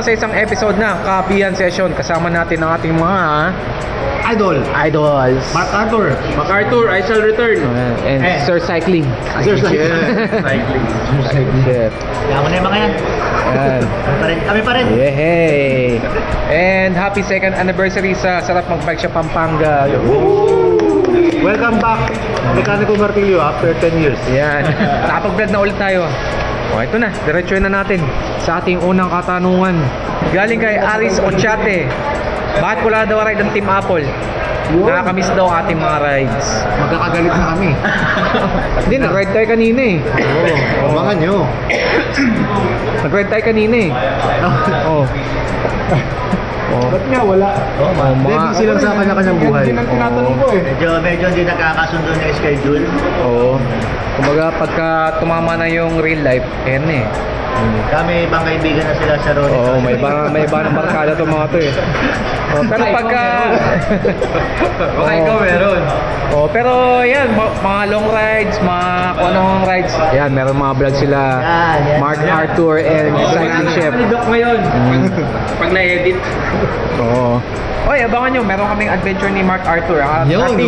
sa isang episode na Kapihan Session. Kasama natin ang ating mga idols. MacArthur, I shall return. And Sir Cycling. Cycling. Chef. Yaman na yung mga yan. Ayan. Kami pa rin. Yehey! And happy second anniversary sa Sarap Mag-Bike sa Pampanga. Welcome back, Mechanico Martillo, after 10 years. Yan. Nakapag-vlog na ulit tayo. O, ito na. Diretso na natin sa ating unang katanungan. Galing kay Alice Ochate. Bakit wala daw ride ng Team Apple? Nakakamiss daw ating mga rides. Magkakagalit na kami. Hindi, nag-ride tayo kanina eh. Oo, abangan nyo. Nag-ride tayo kanina eh. Oo. Ba't nga wala? Busy lang sa kanya-kanyang buhay. Yan ang tinatanong ko eh. Medyo hindi nakakasundo na yung schedule. Oo. Kumbaga pagka tumama na yung real life, ayan eh. Kami ibang kaibigan na sila sa Ronnie. Oo, may iba ng barkada itong mga to eh. Oh, pero pagka... Baka ikaw meron. Oh, pero yan, mga long rides, mga kung anong rides. Yan, meron mga vlog sila. Yan. Mark Arthur and Cycling Chef. Doc ngayon. Pag na-edit. Oo. Oy, abangan nyo, meron kaming adventure ni Mark Arthur. Yun.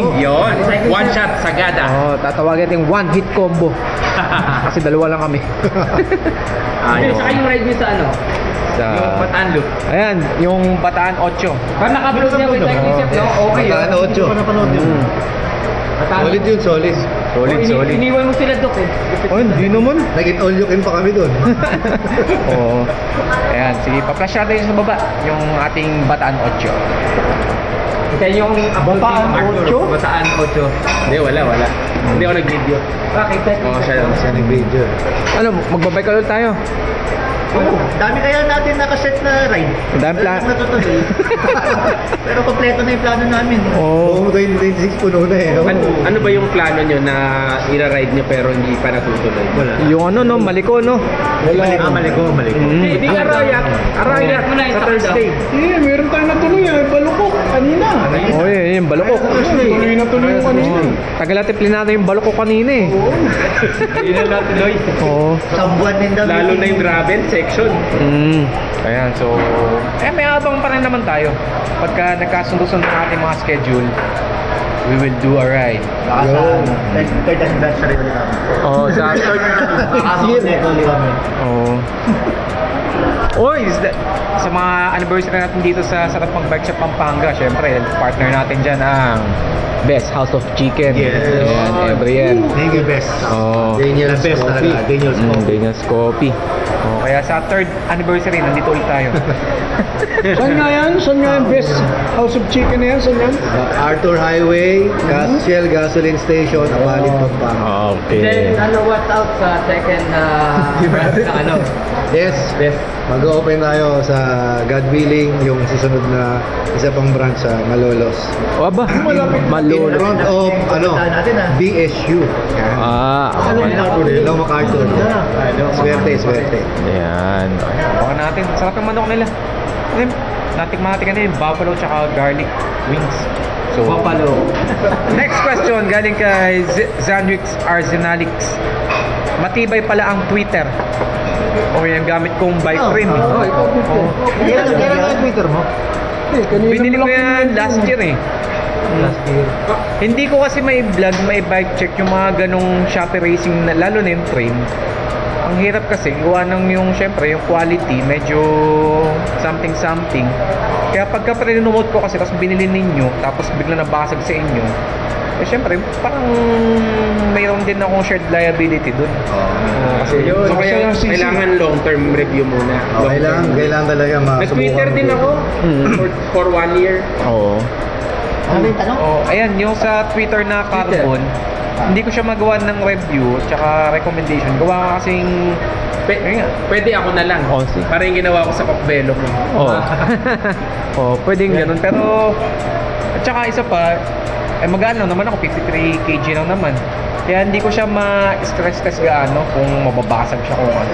One shot, sagada. Oh, tatawagin natin one hit combo. Kasi dalawa lang kami. Ayun. Saka yung ride nyo sa ano? Yung Bataan Loop. Ayan, yung Bataan 8. Parang naka-vlog niya with Cycling Chef, no? Okay yun. Bataan 8. Hindi ko napanood yun. Solid yun, solid. Solid. Iniwan mo sila, Doc eh. Oh, hindi naman. Nag-it all you can pa kami doon. Oo. Ayan, sige, pa-flash natin sa baba yung ating Bataan 8. Ito yung Bataan 8? Bataan 8. Hindi, wala. Hindi ako nag-video. Bakit? Oo, siya nag-video. Ano, magbabike ka ulit tayo? Dami kaya natin nakaset na ride. Dami plan. Natutuloy. Pero kompleto na yung plano namin. Oo. 2026 puno na eh. Ano ba yung plano nyo na ira-ride nyo pero hindi pa natutuloy? Wala. Yung ano, no, Maliko, no? Maliko. Hindi Arayat sa Thursday. Meron tayo natuloy balukok kanina. Oo, yun, yung balukok. Tuloy na tuloy yung kanina. Tagal natin plinado yung balukok kanina eh. Hindi na natuloy. Oo. Sa buwan din daw. Lalo na yung gravel section. Ayan, so... may abang pa rin naman tayo. Pagka nagkasundo-sundo ng ating mga schedule, we will do a ride. Baka sa third anniversary ulit kami. Oo, sa third... Makakamulit ulit kami. Oo. Oy, sa mga anniversary natin dito sa Sarap Mag-Bike sa Pampanga, syempre, partner natin dyan ang Best House of Chicken. Yes. Ayan, every year. Thank you, best. Oo. Daniel's best Coffee. talaga. Daniel's Coffee. Daniel's Coffee. Oh, kaya sa third anniversary, nandito ulit tayo. Saan nga yan? Saan nga yung best house of chicken na yan? Saan yan? Arthur Highway, Shell Gasoline Station, Apalit, Pampanga. Okay. watch out sa second branch na ano? Yes. Mag-open tayo sa God willing yung susunod na isa pang branch sa Malolos. O ba? In Malolo. front of natin, BSU. Long MacArthur. Swerte. Ayan. Baka natin. Sarap yung manok nila. Ayun, natikman natin kanina yung buffalo tsaka garlic wings. So, Buffalo. next question galing kay Zanwix Arsenalix. Matibay pala ang Twitter. O yan, gamit kong bike rim. Kailan ang Twitter mo? Binili ko yan last year eh. Last year. Hindi ko kasi may vlog, may bike check yung mga ganong Shopee racing, lalo na yung frame. Ang hirap kasi, gawa ng yung, syempre, yung quality, medyo something. Kaya pagka pre-remote ko kasi, tapos binili ninyo, tapos bigla nabasag sa inyo, eh syempre, parang mayroon din akong shared liability dun. Kasi so kaya kailangan long-term review muna. Kailangan talaga Nag-Twitter din ako for 1 year. Oo. Ano yung tanong? Oh, ayan, yung sa Twitter na Carbon, hindi ko siya magawa ng review tsaka recommendation. Gawa ka kasing Pwede ako na lang. Oh, sige. Parang yung ginawa ko sa Cockbello ko. Oh, pwedeng ganun. Pero, at saka isa pa, magaan lang naman ako, 53 kg lang naman. Kaya hindi ko siya ma-stress gaano kung mababasag siya kung ano.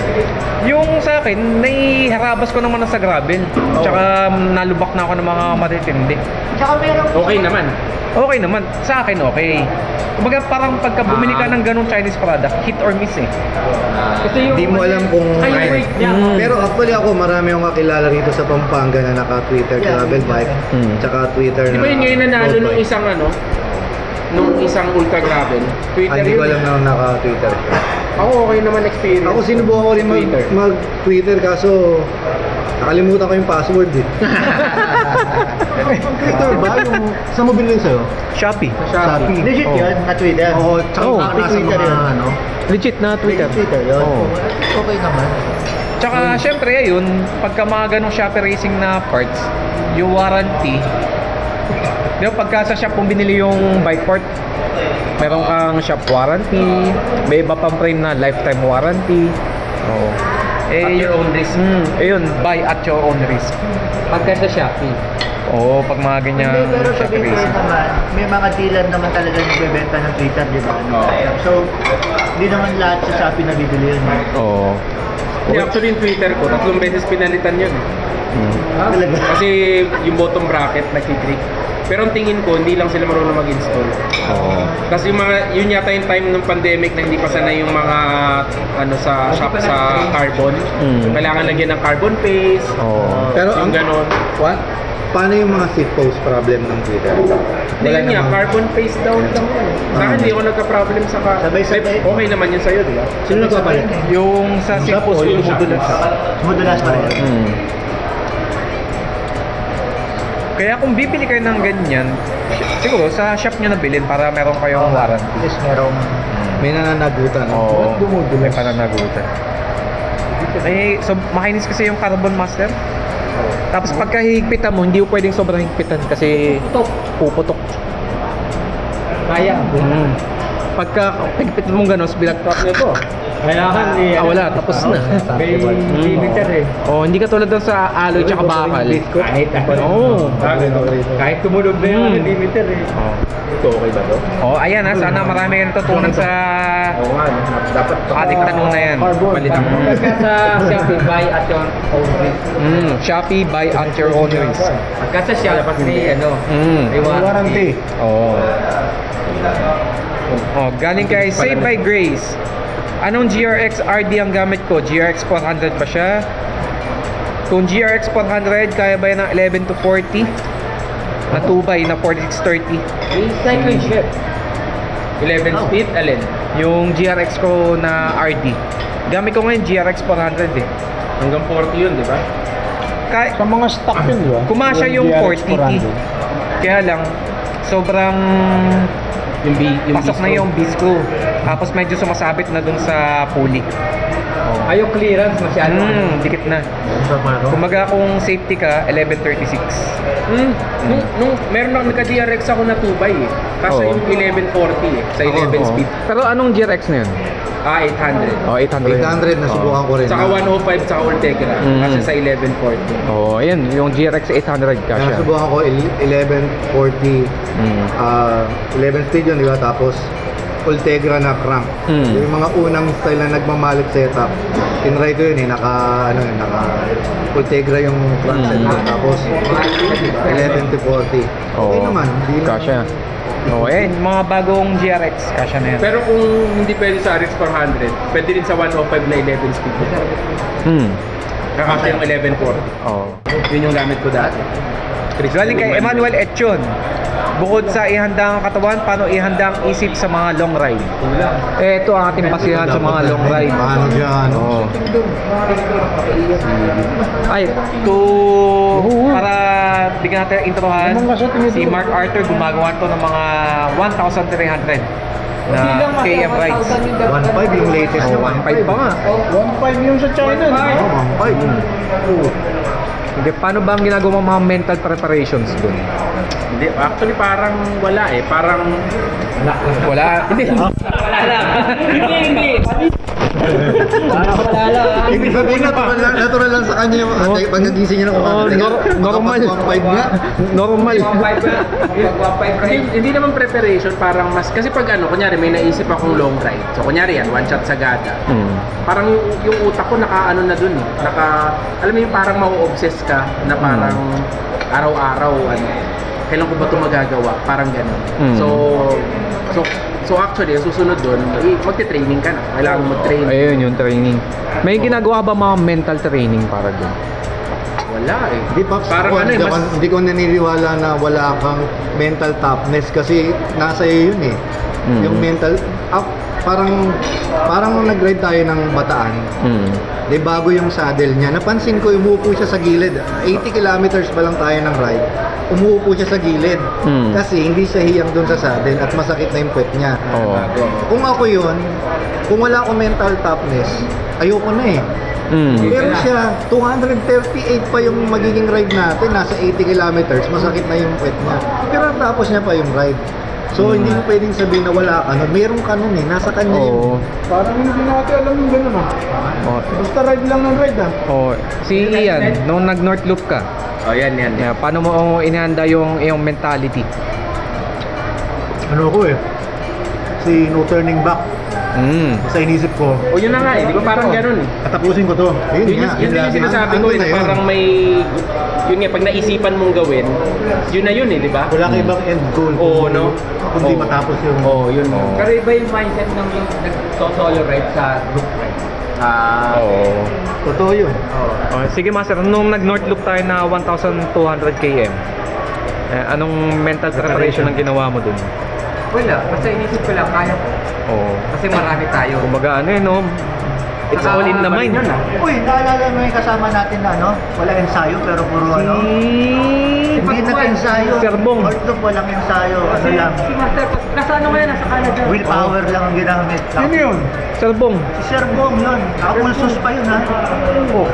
Yung sa akin, naiharabas ko naman na sa gravel. Tsaka nalubak na ako ng mga matitindi. Tsaka meron Okay naman. Okay naman. Sa akin, okay. Kumbaga parang pagka bumili ka ng ganong Chinese product, hit or miss eh. Kasi yung... Hindi mo alam kung... Ay, yung weight niya. Pero actually ako, marami akong kakilala rito sa Pampanga na naka-Twitter travel bike, tsaka Twitter Di ba yun ngayon nanalo road nung bike. isang ano? Nung isang ultra gravel? Twitter Hindi ko yun. alam na naka-Twitter. Ako okay naman experience. Ako sinubukan ko rin Twitter. mag-Twitter kaso nakalimutan ko yung password eh. Twitter ba? Yung saan mo binili sa'yo? Shopee. Sa Shopee. Legit Oh. yun, na Twitter. Oo, tsaka Oo, nasa Twitter mga yun. ano. Legit na Twitter. Legit Twitter yun. Oo. Okay naman. Tsaka syempre ayun, pagka mga ganong Shopee Racing na parts, yung warranty, di ba pagka sa shop kung binili yung bike part, meron kang shop warranty, may iba pang frame na lifetime warranty. Oo. At your own risk. Ayun, buy at your own risk. Pagka sa Shopee. Oo, pag mga ganyan Hindi, pero Shopee sabihin ko Racing. naman, may mga dealer naman talaga nagbebenta ng Twitter, di ba? Oo. So, hindi naman lahat sa Shopee nabibili yun. Oo. Hindi, actually yung Twitter ko, 3 beses pinalitan yun eh. Talaga. Kasi yung bottom bracket nagkiklik. Pero ang tingin ko, hindi lang sila marunong mag-install. Oo. Kasi yung mga, yun yata yung time ng pandemic na hindi pa sanay yung mga ano sa shop sa carbon. Kailangan lagyan ng carbon paste. Oo. Pero Yung ganon. What? Paano yung mga seat post problem ng Twitter? Hindi yun nga, carbon paste down lang yun. Sa akin, hindi ako nagka-problem sa Sabay-sabay. Okay naman yun sa'yo, di ba? Sino nagpapalit? Yung sa Shop Sipos, o yung yung shop? modulas. Modulas pa rin. Kaya kung bibili kayo ng ganyan, siguro sa shop nyo nabilin para meron kayong warranty. At least merong... May nananagutan. Oo. May pananagutan. Eh, so makinis kasi yung Carbon Master. Tapos pagka hihigpitan mo, hindi mo pwedeng sobrang higpitan kasi puputok. Kaya. Pagka higpit mo gano'n, binagtrap nyo to. Kailangan Wala, tapos na. May limiter eh. Oh, hindi ka tulad doon sa alloy tsaka bakal. Kahit Oo. Kahit tumunog na yung limiter eh. Oh. Ito okay ba to? Oh, ayan ha, sana marami kang natutunan sa Oo nga, dapat ating tanong na yan. palitan mo. Pagka sa Shopee, buy at your own risk. Shopee, buy at your own risk. Pagka sa Shopee, may ano, may Warranty. Oo. Oh, galing kay Save by Grace. Anong GRX RD ang gamit ko? GRX 400 ba siya? Kung GRX 400, kaya ba yan ng 11 to 40? Na 2x na 4630. Cycling shift. 11 speed, alin? Yung GRX ko na RD. Gamit ko ngayon GRX 400 eh. Hanggang 40 yun, di ba? Kaya, Sa mga stock yun, di ba? kumasya yung GRX 40T. Kaya lang, sobrang Yung pasok na yung B-screw. Tapos medyo sumasabit na dun sa pulley. Ayaw clearance masyado. Dikit na. Kumbaga kung safety ka, 1136. Nung meron ako nagka-DRX ako na 2x eh. Kaso Oo. yung 1140 eh, sa 11 speed. Pero anong GRX na yun? 800. Oh, 800. 800 na subukan ko rin. Saka 105 sa Ultegra. Kasi sa 1140. Oh, ayun, yung GRX 800 ka siya. Nasubukan ko 1140 11 speed yun, di ba? Tapos Ultegra na crank. Yung mga unang style na nagmamalit setup. Tinry ko yun eh, naka Ultegra yung crank setup. Tapos 11 to 40. Okay naman, hindi lang. Kasya. Oh, eh, mga bagong GRX, kasya na yan. Pero kung hindi pwede sa RX 400, pwede rin sa 105 na 11 speed. Kakasya yung 1140. Oh. Yun yung gamit ko dati. Galing kay Emmanuel Etchon. Bukod sa ihanda ang katawan, paano ihanda ang isip sa mga long ride? Eh, ito ang ating basihan sa mga long ride. Paano dyan? Oo. Ay, para bigyan natin ang introhan, si Mark Arthur gumagawa to ng mga 1,300 na KM rides. 1.5 yung latest na 1.5 pa nga. 1.5 yung sa China, di ba? 1.5. Hindi, paano ba ang ginagawa mga mental preparations doon? Hindi, actually parang wala eh. Parang Wala. Hindi. Hindi. Ibig sabihin natural lang sa kanya yung pagkagising niya ng Normal. 1.5 nga. Normal. Hindi naman preparation, parang mas kasi pag ano, kunyari may naisip akong long ride. So kunyari yan, one shot Sagada. Parang yung utak ko naka-ano na dun eh. Alam mo yung parang mau-obsess ka na parang araw-araw ano. kailan ko ba ito magagawa? Parang gano'n. Mm. So actually, ang susunod doon, magte-training ka na. Kailangan mo mag-train. Ayun yung training. May ginagawa ba mga mental training para doon? Wala eh. Hindi pa, Parang ako, ano eh, mas... hindi ko naniniwala na wala kang mental toughness kasi nasa iyo yun eh. Mm. Yung mental, parang nag-ride tayo ng Bataan. Mm. Di bago yung saddle niya. Napansin ko, umuupo siya sa gilid. 80 kilometers pa lang tayo ng ride. Umuupo siya sa gilid. Mm. Kasi hindi siya hiyang dun sa saddle at masakit na yung puwet niya. Oo. Kung ako yun, kung wala akong mental toughness, ayoko na eh. Mm. Pero siya, 238 pa yung magiging ride natin. Nasa 80 kilometers, masakit na yung puwet niya. Pero tapos niya pa yung ride. So, hindi mo pwedeng sabihin na wala ka nun. Meron ka nun eh. Nasa kanya Oo. yun. Parang hindi natin alam yung gano'n ah. Oo. Basta ride lang ng ride ah. Oo. Si Ian, nung nag-North Loop ka, yan. paano mo inihanda yung iyong mentality? Ano ko eh? Si no turning back. Mm. Sa inisip ko, O yun na nga eh, di ba parang gano'n eh. katapusin ko to. Yun yung sinasabi ko eh, na parang may... Yun nga, pag naisipan mong gawin, yun na yun eh, di ba? Wala kang ibang end goal. Oo, no? Kundi Oo. matapos yung... Oo, yun. Oo. Pero iba yung mindset ng yung nag-solo ride sa group ride. Oo. Totoo yun. Oh, sige Master, nung nag-North Loop tayo na 1,200 km, anong mental preparation ang ginawa mo dun? Wala, basta inisip ko lang, kaya ko. Oo. Kasi marami tayo. Kumbaga ano no? It's all in the mind. Uy, naalala mo yung kasama natin na ano? Wala ensayo pero puro ano? Hindi nag-ensayo. Serbong. Ortop walang ensayo. Ano lang? Si Master, nasa ano ngayon, nasa Canada. Willpower lang ang ginamit. Sino yun? Serbong. Si Serbong yun. Nakapulsos pa yun ha. Oh,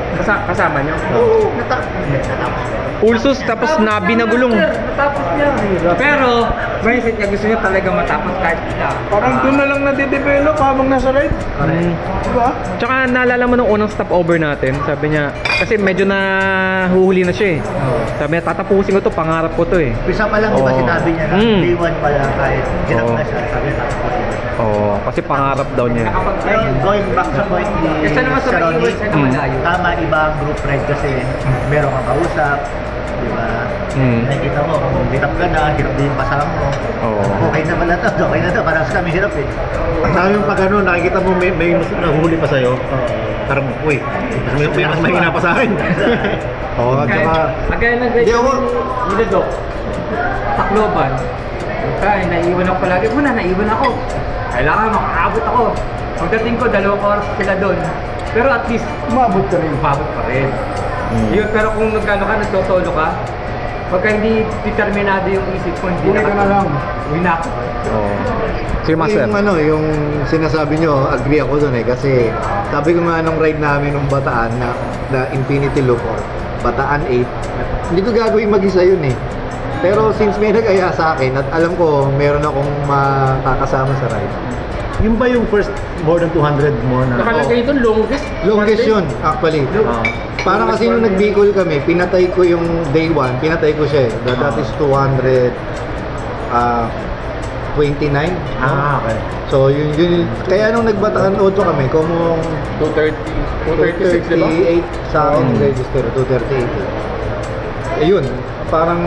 kasama nyo? Oo. Natapos. Ulsus tapos nabi na gulong. Natapos niya. Pero, mindset niya, gusto niya talaga matapos kahit ila. Parang doon na lang nade-develop habang nasa ride. Mm. Diba? Tsaka naalala mo nung unang stopover natin, sabi niya, kasi medyo na huhuli na siya eh. Sabi niya, tatapusin ko to, pangarap ko to eh. Pisa pa lang, di ba Oo. sinabi niya na Mm. day one pa lang kahit ginap Oo. na siya. Sabi niya, tatapusin ko. Oo, kasi pangarap daw niya. Pero Nakapag-ride. going back sa point ni Kasi naman sa Sir Ronnie, iwan sa malayo. tama, iba ang group ride kasi meron kang kausap, di ba? Mm. Nakikita mo, kung hirap ka na, hirap din yung kasama mo. Oo. Okay na pala to, okay na to, parang sa kami hirap eh. Sabi yung pag ano, nakikita mo may nahuli pa sa'yo, parang, uy, may mas mahina pa sa akin. Oo, at saka, Agaya nag-ride Di ako- ni Dudok. Tacloban. Kaya naiwan ako palagi. Muna, naiwan ako. Kailangan makaabot ako. Pagdating ko, 2 oras sila doon. Pero at least, Umabot ka rin. umabot pa rin. Mm. Yun, pero kung nagkano ka, nagtotolo ka, pagka hindi determinado yung isip ko, hindi Uwi ka na lang. Uwi na ako. Oo. Sige Master. yung ano, yung sinasabi nyo, agree ako dun eh. Kasi sabi ko nga nung ride namin nung Bataan na Infinity Loop or Bataan 8, hindi ko gagawin mag-isa yun eh. Pero since may nag-aya sa akin at alam ko meron akong makakasama sa ride. Yung ba yung first more than 200 more na? Nakalagay doon, longest. Longest yun, actually. Parang kasi nung nag-Bicol kami, pinatay ko yung day 1, pinatay ko siya eh. That is 229. Okay. So yun, kaya nung nagbataan auto kami, kung 236, di ba? 238 sa akin yung register, 238 eh. Ayun, parang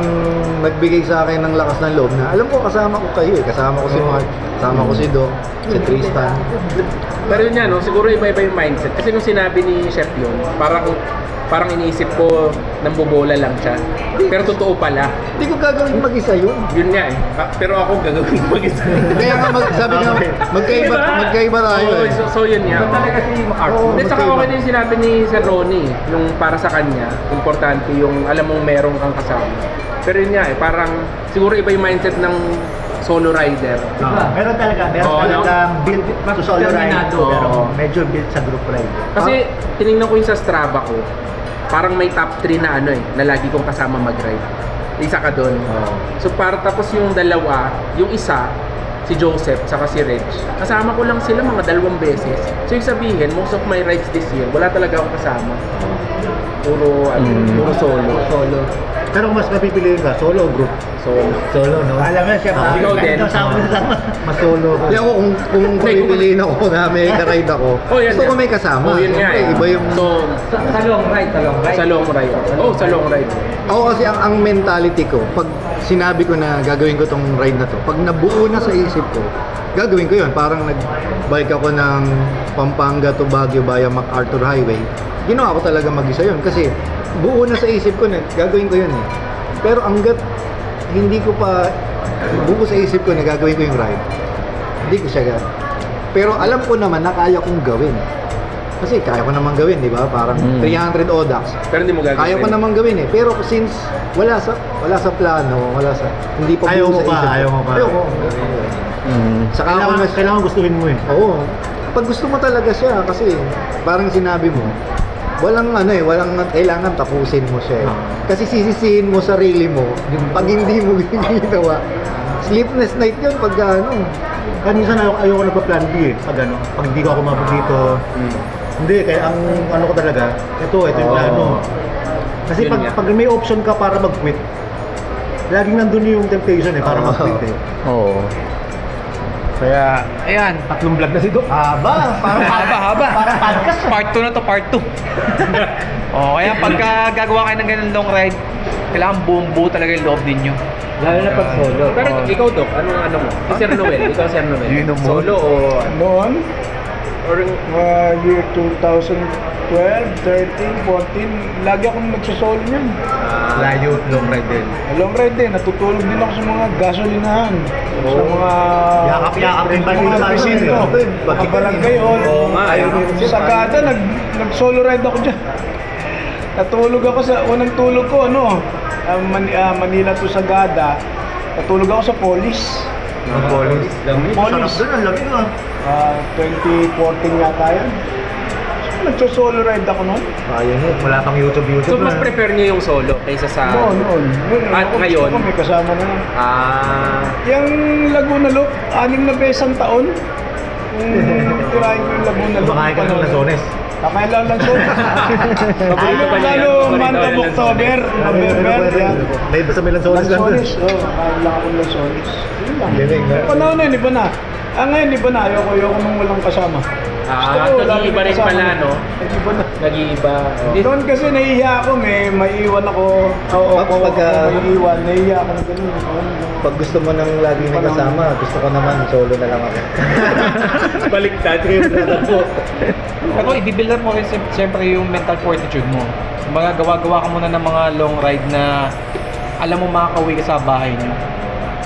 nagbigay sa akin ng lakas ng loob na alam ko kasama ko kayo eh. Kasama ko si Mark, kasama ko si Doc, si Tristan. Pero yun nga, no, siguro iba-iba yung mindset. Kasi nung sinabi ni Chef yun, parang iniisip ko nang bobola lang siya. Pero totoo pala. Hindi ko gagawin mag-isa yun. Yun nga eh. Pero ako gagawin mag-isa. Kaya nga sabi nga, magkaiba tayo Oo, eh. so yun nga. Ito talaga si MacArthur. Oo. At saka magkaiba. okay din yung sinabi ni Sir Ronnie, yung para sa kanya, importante yung alam mong merong kang kasama. Pero yun nga eh, parang siguro iba yung mindset ng solo rider. Meron talaga, Oo, no? build to solo ride, Determinado. pero Oo. medyo build sa group ride. Kasi tinignan ko yung sa Strava ko, parang may top 3 na ano eh, na lagi kong kasama mag-ride. Isa ka doon. So para tapos yung dalawa, yung isa, si Joseph, saka si Reg, kasama ko lang sila mga 2 beses. So yung sabihin, most of my rides this year, wala talaga akong kasama. Puro solo. Pero mas mapipiliin ka, solo o group? Solo, no? Alam mo siya, Ikaw din. Mas solo. Hindi ako, kung pipiliin ako na may ka-ride ako, Oh, yan gusto ko yan. may kasama. Oh, yun nga eh. Siyempre, iba yung... So, Sa long ride, sa long ride. sa long ride. Oh, sa long ride. Ako kasi ang mentality ko, pag sinabi ko na gagawin ko tong ride na to, pag nabuo na sa isip ko, gagawin ko yun. Parang nag-bike ako ng Pampanga to Baguio via MacArthur Highway. Ginawa ko talaga mag-isa yun kasi buo na sa isip ko na gagawin ko yun eh. Pero hanggat hindi ko pa buo sa isip ko na gagawin ko yung ride, hindi ko siya gagawin. Pero alam ko naman na kaya kong gawin. Kasi kaya ko naman gawin, di ba? Parang 300 ODAX. Pero hindi mo gagawin. Kaya ko naman gawin eh. Pero since wala sa plano, hindi pa Ayaw buo mo sa pa, isip ko. ayaw mo pa. Ayaw ko. Saka ako Kailangan gustuhin mo eh. Oo. Pag gusto mo talaga siya kasi parang sinabi mo, walang kailangan tapusin mo siya. Kasi sisisihin mo sarili mo pag hindi mo ginawa. Sleepless night 'yun pag Kaya minsan ayoko nagpa-plan B eh. Pag hindi ko ako mabot dito. Hindi, kaya ang ano ko talaga, ito yung plano. Kasi Yun nga. pag may option ka para mag-quit, laging nandun yung temptation eh, para mag-quit eh. Oo. Kaya, ayan. 3 vlog na si Doc. Haba! Parang Haba. Parang podcast. Part 2 na to, part 2. Oh, kaya pagka gagawa kayo ng ganun long ride, kailangan buong-buo talaga yung loob ninyo. Lalo na pag solo. Pero ikaw, Doc, anong ano mo? Si Sir Noel, ikaw Sir Noel. Yun ang mo. Solo o Noon, or year 2012, 13, 14, lagi akong nagsasolo niyan. layo long ride din. Long ride din, natutulog din ako sa mga gasolinahan. Sa mga... Yakap-yakap din ba mga yung presinto. Mga barangay hall. Oo nga, Sa Sagada, nag-solo ride ako dyan. Natulog ako sa unang tulog ko, Manila to Sagada. Natulog ako sa Police. Police. Police. Sarap doon, ang lamig ah. 2014 yata yan. So, nagso-solo ride ako noon. Ayun eh. Wala pang YouTube So mas na. prefer niyo yung solo kaysa sa Noon. At ngayon? Gusto ko may kasama na yan. Yung Laguna Loop, 6 na besang taon. Tirahin ko yung Laguna Loop. Kumakain ka ng lasones. Kakain lang lang so. Paborito ba niya? Lalo Paborito month of ng October, November. yan. May basta may lansones lang doon. Lansones, kakain lang ako ng lansones. Yun lang. Galing, no? Panahon na yun, iba na. Ngayon, iba na. Ayoko nung walang kasama. nag-iiba rin kasama pala, na. no? Nag-iba na. Nag-iiba. Doon kasi nahihiya ako, may iwan ako. Naiiwan, nahihiya ako ng ganun. Pag gusto mo nang lagi may kasama, gusto ko naman solo na lang ako. Baliktad. Pero i-build mo rin siyempre yung mental fortitude mo. Mga gawa-gawa ka muna ng mga long ride na alam mo makakauwi ka sa bahay niyo.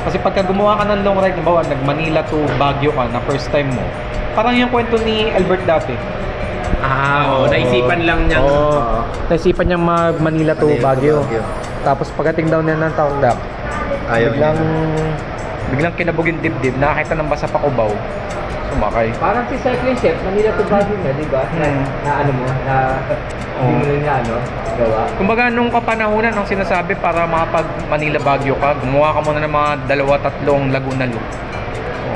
Kasi pagka gumawa ka ng long ride, nabawa, nag-Manila to Baguio ka na first time mo, parang yung kwento ni Albert dati. Naisipan lang niya. Naisipan niyang mag-Manila to Baguio. Tapos pagdating daw niya ng Tarlac, Ayaw biglang kinabog yung dibdib, nakakita ng basa pa kubaw. Sumakay. Parang si Cycling Chef, Manila to Baguio na, di ba? Na ano mo, na hindi mo rin na gawa. Kumbaga nung kapanahunan ang sinasabi para makapag Manila Baguio ka, gumawa ka muna ng mga 2-3 Laguna Loop.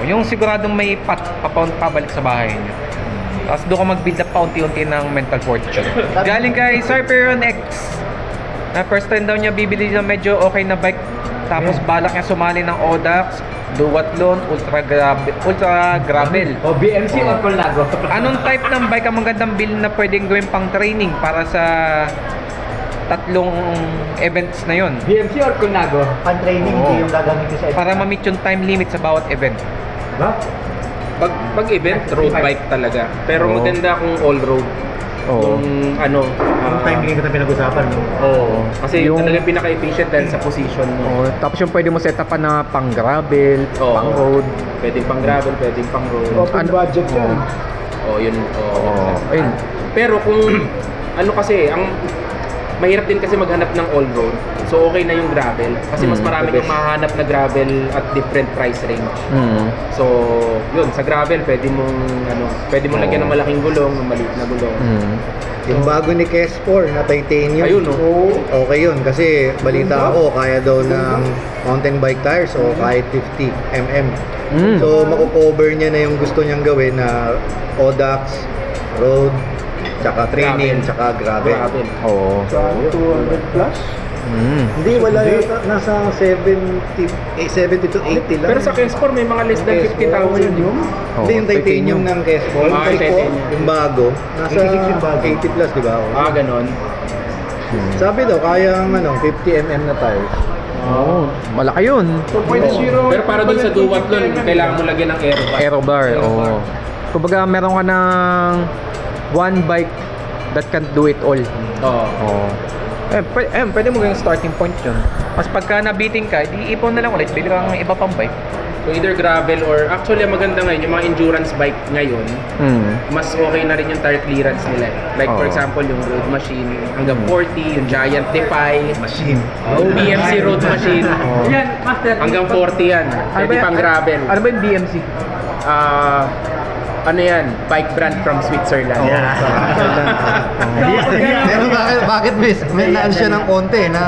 Yung siguradong may pabalik sa bahay niyo. Tapos doon ka mag-build up paunti-unti ng mental fortitude. Galing kay Sir Peron X na first time daw niya bibili ng medyo okay na bike. Tapos balak niya sumali ng Audax, Duathlon, Ultra Gravel. O BMC or Colnago. Anong type ng bike ang magandang build na pwedeng gawin pang training para sa 3 events na yon? BMC or Colnago? Pan-training, hindi yung gagamitin sa Para ma-meet yung time limit sa bawat event. Ba? Pag-event, road bike talaga. Pero maganda kung all-road. Yung ano, Yung time limit na pinag-usapan, no? kasi Yung- yung talagang pinaka-efficient dahil sa position mo. Tapos yung pwede mo set up pa na pang gravel, Oo. pang road. Pwedeng pang gravel, pwedeng pang road. Open budget yan. Yun. Ayun. Pero kung ano kasi, ang mahirap din kasi maghanap ng all-road. So okay na yung gravel. Kasi mas marami kang mahanap na gravel at different price range. So, yun, sa gravel pwede mong lagyan ng malaking gulong, ng maliit na gulong. Yung bago ni Kes4 na titanium. Ayun, no? Okay yun kasi balita ako kaya daw ng mountain bike tires o kahit 50 mm. So mako-cover niya na yung gusto niyang gawin na Audax, road, tsaka training, Gravel. tsaka gravel. Gravel. Oo. So, 200 plus. Hindi, wala yata, nasa 70 to 80 lang. Pero sa Kes4 may mga less than 50,000 yun. Hindi, yung titanium ng Kes4. Ah, yung titanium. Yung bago, nasa 86 yung bago. 80 plus, di ba? Ganon. Sabi daw, kaya ang 50 mm na tires. Oo, malaki yun. 2.0. Pero para dun sa duathlon, kailangan mo lagyan ng aero bar. Aero bar, oo. Kumbaga meron ka ng one bike that can do it all. Oo. Oo. Pwede mo gawing starting point yun. Mas pagka nabiting ka, di ipon na lang ulit, bili ka ng iba pang bike. So either gravel or actually ang maganda ngayon, yung mga endurance bike ngayon, mas okay na rin yung tire clearance nila. Like for Oo. example, yung road machine hanggang 40, yung Giant Defy, Machine. yung BMC road machine Yan, master. hanggang 40 yan. Pwede pang gravel. Ano ba yung BMC? Ano yan? Bike brand from Switzerland. Pero bakit miss? May naan siya ng konti na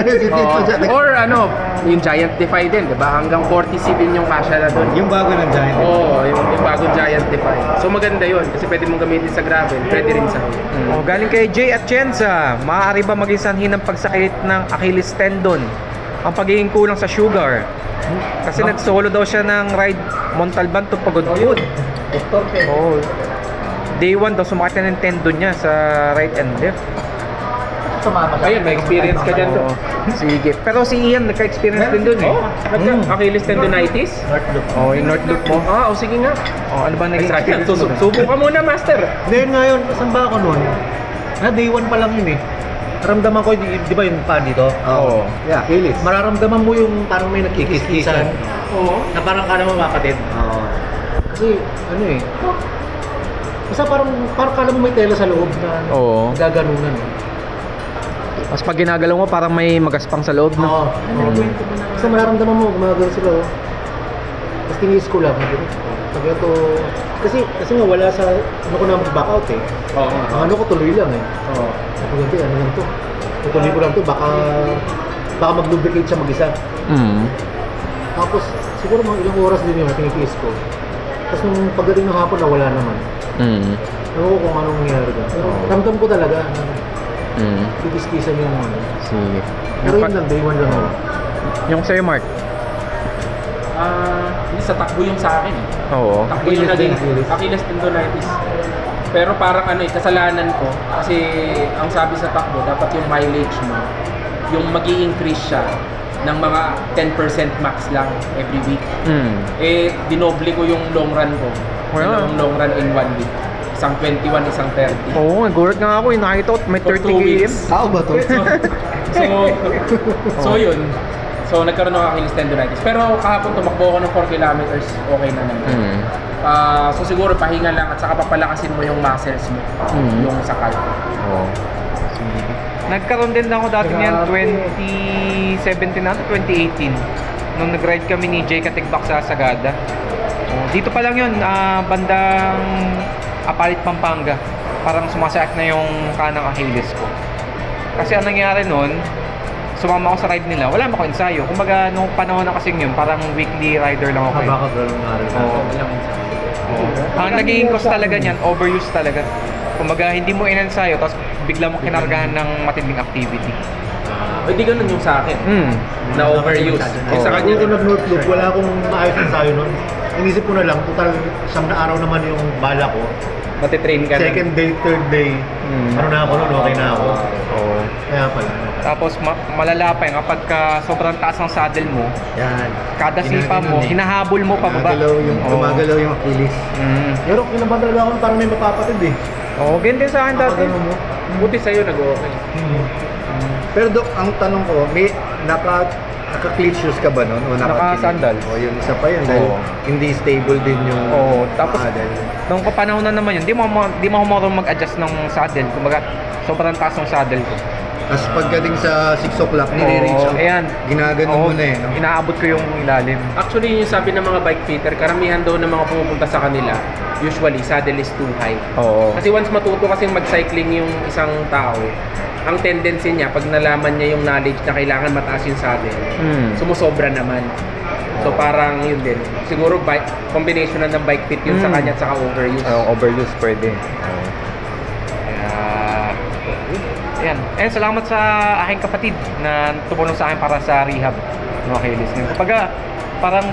si Tito siya. Or ano, yung Giant Defy din, di ba? Hanggang 40C din yung kasya na doon. Yung bago ng Giant. Oo, yung bagong Giant Defy. So maganda yun kasi pwede mong gamitin sa gravel, pwede rin sa road. Oh, galing kay Jay Atienza. Maaari ba maging sanhi ng pagsakit ng Achilles tendon ang pagiging kulang sa sugar? Kasi nag-solo daw siya ng ride Montalban to Pagod-Food. Oh. Day 1 daw sumakit na ng tendon niya sa right and left. Ayun, may experience ka dyan Oo. doon. Sige. Pero si Ian nagka-experience din doon eh. Achilles tendonitis? Oh, yung North Loop mo. O sige nga. Oh, ano ba naging experience mo? doon? Subo ka muna, master. Then ngayon, saan ba ako nun? Day 1 pa lang yun eh. Naramdaman ko, di ba yung pa dito? Oo. Yeah, Achilles. Mararamdaman mo yung parang may nagkikis-kisan. Oo. Na parang ka naman makatid. Oo. Kasi ano eh. Basta parang kala mo may tela sa loob na Oo. gaganunan. Mas pag ginagalaw mo parang may magaspang sa loob Oo. na. Basta mararamdaman mo, gumagano sila. Oh. Tapos tinis ko lang. Pag ito, kasi nga wala sa, ano ko na mag-back out eh. Oo. Ang ano ko tuloy lang eh. Oo. Ako ganti, ano lang to. Tutuloy ko lang to, baka mag-lubricate siya mag-isa. Tapos, siguro mga ilang oras din yun, tinitiis ko. Tapos nung pagdating ng hapon, nawala naman. Ewan ko kung anong nangyari doon. Pero ramdam ko talaga, titis-tisan yung ano. Sige. Pero yun lang, day 1 lang ako. Yung sa'yo, Mark? Hindi sa takbo yung sa akin. Oo. Takbo yung Achilles naging din, Achilles. Achilles tendonitis. Pero parang ano eh, kasalanan ko. Kasi ang sabi sa takbo, dapat yung mileage mo, yung mag-i-increase siya ng mga 10% max lang every week. Eh, dinoble ko yung long run ko. Well. Yung long run in 1 week. Isang 21, isang 30. Oo, nagulat nga ako. Nakita ko may For 30 2 km. weeks. Tao ba to? So yun. So nagkaroon ng Achilles tendonitis. Pero kahapon tumakbo ako ng 4 kilometers, okay na naman. So siguro pahinga lang at saka papalakasin mo yung muscles mo, yung sa calf. Oo. Sige. Nagkaroon din ako dati niyan 2017 na 2018 nung nag-ride kami ni Jay Katigbak sa Sagada. Oh, dito pa lang yun, bandang Apalit, Pampanga. Parang sumasakit na yung kanang Achilles ko. Kasi anong nangyari nun, sumama ako sa ride nila, wala ako ensayo. Kumbaga, nung panahon na kasing yun, parang weekly rider lang ako. Baka gano'n nga rin. Oo. Ang naging cause talaga niyan, overuse talaga. Kumbaga, hindi mo inensayo, tapos bigla mo kinargahan ng matinding activity. Hindi ganun yung sa akin, na overuse. Yung sa Kung kanya, ako nag-North Loop, wala akong maayos na tayo nun. Inisip ko na lang, total, siyam na araw naman yung bala ko. matitrain ka na. Second day, third day, ano na ako nun, okay na ako. Oo. Kaya pala. Tapos malala pa yun, kapag sobrang taas ng saddle mo, Yan. kada sipa mo, Ginaganon eh. hinahabol mo pababa. Gumagalaw yung Achilles. Pero kinabahan talaga ako parang may mapapatid eh. Oo, ganyan din sa akin dati. Kapag ano mo. Buti sa'yo nag-okay. Pero Dok, ang tanong ko, may naka-cleat shoes ka ba nun? O Naka-sandals. O yun, isa pa yun dahil Oo. hindi stable din yung Oo, tapos saddle. nung kapanahon na naman yun, di mo marunong mag-adjust ng saddle. Kumbaga, sobrang taas ng saddle ko. Tapos pagdating sa 6 o'clock, nire-reach Oo, out. ayan. Ginaganon mo na eh. No? Inaabot ko yung ilalim. Actually, yun yung sabi ng mga bike fitter, karamihan daw ng mga pumupunta sa kanila, usually, saddle is too high. Oo. Kasi once matuto kasing mag-cycling yung isang tao, ang tendency niya, pag nalaman niya yung knowledge na kailangan mataas yung saddle, sumusobra naman. So parang yun din. Siguro combination na ng bike fit yun sa kanya at saka overuse. Overuse pwede. Kaya, ayan. Salamat sa aking kapatid na tumulong sa akin para sa rehab ng Achilles. Kapag parang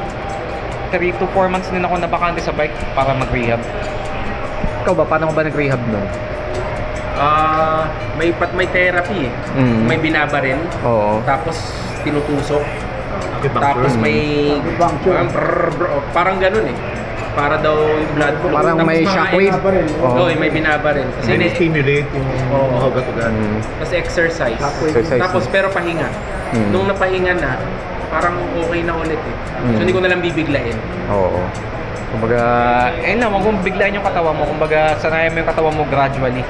3 to 4 months din ako nabakante sa bike para mag-rehab. Ikaw ba, paano ko ba nag-rehab nun? May therapy eh. May binabaril. Oo. Tapos tinutusok. Tapos Acupuncture. may parang ganun eh. Para daw yung blood flow. Parang Tapos may mga shockwave. Oo, may binabaril. Kasi Stimulate yung mga ugat-ugat. Tapos exercise. Exercise. Tapos pero pahinga. Nung napahinga na, parang okay na ulit eh. So hindi ko na lang bibiglain. Oo. Kumbaga, ayun lang, wag mong biglain yung katawan mo. Kumbaga, sanayan mo yung katawan mo gradually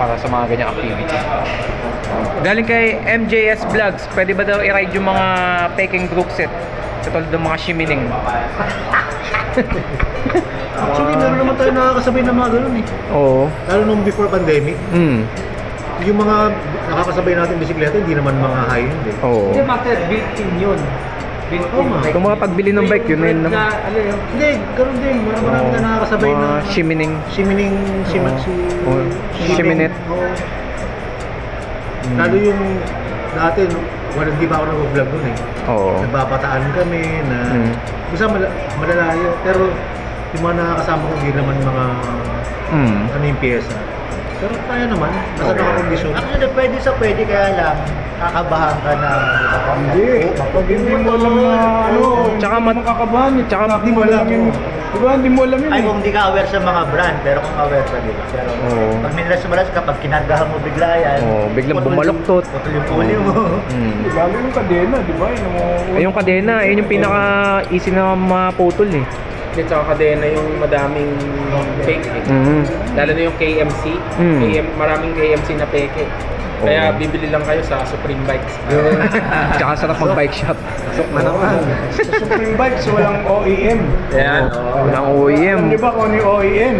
para sa mga ganyang activity. Galing kay MJS Vlogs, pwede ba daw i-ride yung mga Peking group set? Katulad ng mga shimining. Actually, meron naman tayo nakakasabay ng mga ganun eh. Oo. Lalo nung before pandemic, yung mga nakakasabay natin bisikleta, hindi naman mga high-end eh. Oo. Hindi, master, built-in yun. Built-in. Oo, Kung mga pagbili ng bike, yun Yung naman. na, ano yun? Hindi, ganun din. Marami na nakakasabay Mga na shimining. Shimining, Shimatsu. Oo. Shiminet. Oo. Lalo yung dati, no, wala, hindi pa ako nag-vlog nun eh. Oo. Nagbabataan kami na isa malalayo. Pero yung mga nakakasama ko, hindi naman mga ano yung pyesa. Pero kaya naman, basta nakakondisyon. Actually, pwede kaya lang kakabahan ka na. Hindi. Pag hindi mo alam na ano, Tsaka makakabahan eh. tsaka hindi mo alam yun. Di ba? Hindi mo alam yun Ay, eh. kung hindi ka aware sa mga brand, pero kung aware ka, di ba? Pero Oo. pag minalas kapag kinargahan mo bigla yan, Oo, biglang putol- bumaluktot. Putol yung puli mo. Lalo yung kadena, di ba? Yung kadena, yun yung pinaka-easy na maputol eh. At saka kadena yung madaming fake eh. Lalo na yung KMC. Maraming KMC na peke. Kaya bibili lang kayo sa Supreme Bikes. Tsaka sarap mag-bike shop. Sa Supreme Bikes, walang OEM. Ayan. Walang OEM. Di ba kung ano yung OEM?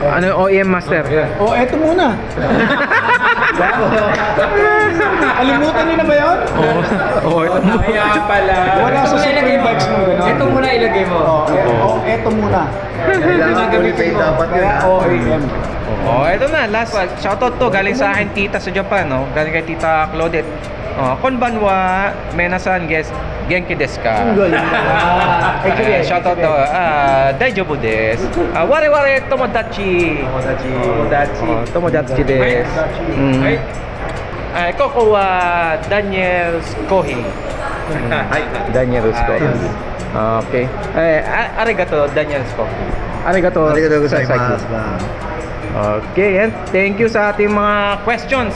Ano yung OEM, Master? O, eto muna. Kalimutan niyo na ba yun? Oo, ito mo. Kaya pala. Wala sa Supreme Bikes mo gano'n. Ito muna ilagay mo. Eto muna. Kailangan ulit dapat yun Kaya ha. OEM. Oh, ito na, last one. Shoutout to, galing sa akin tita sa Japan, no? Galing kay tita Claudette. Oh, konbanwa, menasan, genki desu ka? Shoutout to, daijoubu desu. Ware tomodachi. Tomodachi desu. Koko wa Daniel's Coffee. Daniel's Coffee. Okay. Arigato, Daniel's Coffee. Arigato. Arigatou sa gozaimasu. Okay, and thank you sa ating mga questions.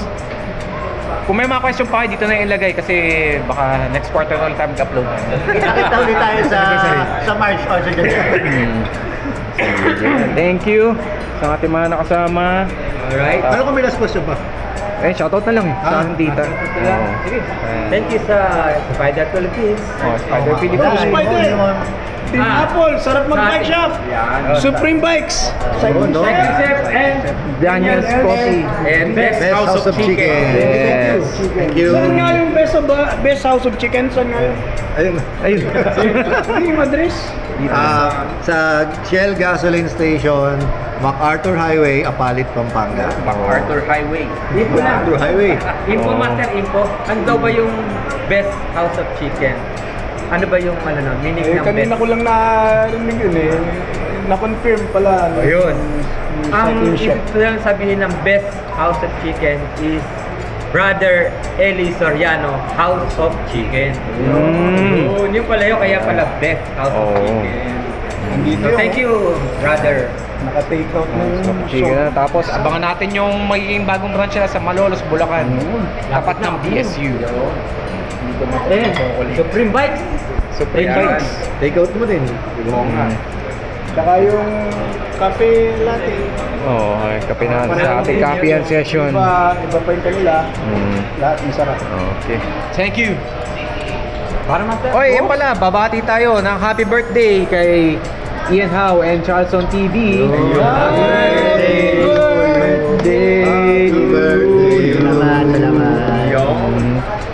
Kung may mga question pa kayo, dito na ilagay kasi baka next quarter ulit tayo mag-upload. Nakita ulit tayo sa March or sa January. Thank you sa ating mga nakasama. Alright. Ano kung may last question pa? Shoutout na lang sa ating tita. Oo. Sige. Thank you sa Spider Philippines. Spider Philippines. Spider! Team Apple, sarap mag-bike shop. Supreme Bikes. Thank you, Chef. And Daniel's Coffee. And Best House of Chicken. Yes. Thank you. Saan nga yung best house of chicken? Saan nga yun? Ayun. Ayun. Hindi yung address. Sa Shell Gasoline Station, MacArthur Highway, Apalit, Pampanga. MacArthur Highway. info lang. MacArthur Highway. Info, Master, info. Ano daw ba yung best house of chicken? Ano ba yung meaning ng Kanina best? ko lang narinig yun eh. Na-confirm pala. Ayun. Ang Yung shop. ibig lang sabihin ng best house of chicken is Brother Eli Soriano House of Chicken. Yun pala yun, kaya pala best house of chicken. Nandito So, yun. thank you, brother. Naka-take out na yung Chicken. Tapos abangan natin yung magiging bagong branch nila sa Malolos, Bulacan. Tapat ng BSU. Then, Supreme Bikes. Supreme Bikes. Take out mo din. Saka yung cafe latte. Oo, kape na sa ating kapian session. Iba pa yung kanila. Lahat masarap. Okay. Thank you. Para Master. Oy, yan pala, babati tayo ng happy birthday kay Ian Howe and Charleston TV. Happy birthday! Salamat.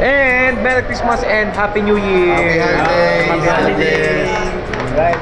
And Merry Christmas and Happy New Year! Happy holidays! Right.